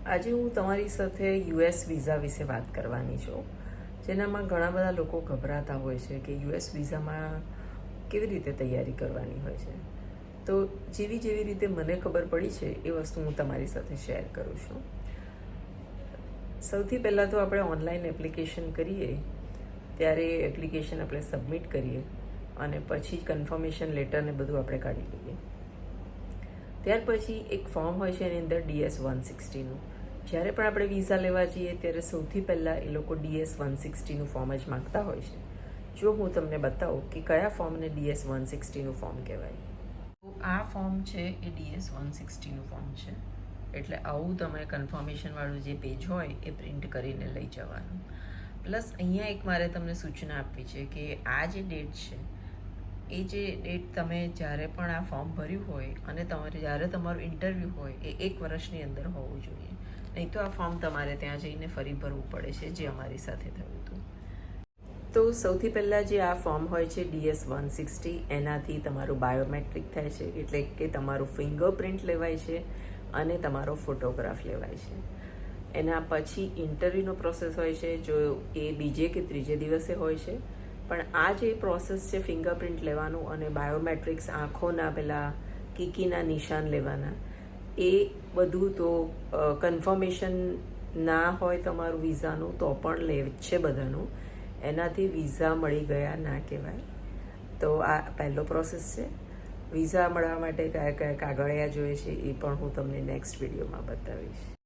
આજે હું તમારી સાથે યુએસ વિઝા વિશે વાત કરવાની છું, જેનામાં ઘણા બધા લોકો ગભરાતા હોય છે કે યુએસ વિઝામાં કેવી રીતે તૈયારી કરવાની હોય છે. તો જેવી રીતે મને ખબર પડી છે એ વસ્તુ હું તમારી સાથે શેર કરું છું. સૌથી પહેલાં તો આપણે ઓનલાઈન એપ્લિકેશન કરીએ ત્યારે એપ્લિકેશન આપણે સબમિટ કરીએ અને પછી કન્ફર્મેશન લેટરને બધું આપણે કાઢી લઈએ. ત્યાર પછી એક ફોર્મ હોય છે એની અંદર DS-160નું. જ્યારે પણ આપણે વિઝા લેવા જઈએ ત્યારે સૌથી પહેલાં એ લોકો DS-160નું ફોર્મ જ માગતા હોય છે. જો હું તમને બતાવું કે કયા ફોર્મને DS-160નું ફોર્મ કહેવાય, તો આ ફોર્મ છે એ DS-160નું ફોર્મ છે. એટલે આવું તમે કન્ફર્મેશનવાળું જે પેજ હોય એ પ્રિન્ટ કરીને લઈ જવાનું. પ્લસ અહીંયા એક મારે તમને સૂચના આપવી છે કે આ જે ડેટ છે એ જે ડેટ તમે જ્યારે પણ આ ફોર્મ ભર્યું હોય અને તમારે જ્યારે તમારું ઇન્ટરવ્યૂ હોય એ 1 વર્ષની અંદર હોવું જોઈએ. નહીં તો આ ફોર્મ તમારે ત્યાં જઈને ફરી ભરવું પડે છે, જે અમારી સાથે થયું હતું. તો સૌથી પહેલાં જે આ ફોર્મ હોય છે DS-160, એનાથી તમારું બાયોમેટ્રિક થાય છે, એટલે કે તમારું ફિંગરપ્રિન્ટ લેવાય છે અને તમારો ફોટોગ્રાફ લેવાય છે. એના પછી ઇન્ટરવ્યૂનો પ્રોસેસ હોય છે, જો એ બીજે કે ત્રીજે દિવસે હોય છે. પણ આ જે પ્રોસેસ છે ફિંગરપ્રિન્ટ લેવાનું અને બાયોમેટ્રિક્સ, આંખોના પેલા કીકીના નિશાન લેવાના, એ બધું તો કન્ફર્મેશન ના હોય તમારું વિઝાનું તો પણ લે છે બધાનું. એનાથી વિઝા મળી ગયા ના કહેવાય. તો આ પહેલો પ્રોસેસ છે. વિઝા મળવા માટે કયા કયા કાગળિયા જોઈએ છે એ પણ હું તમને નેક્સ્ટ વિડીયોમાં બતાવીશ.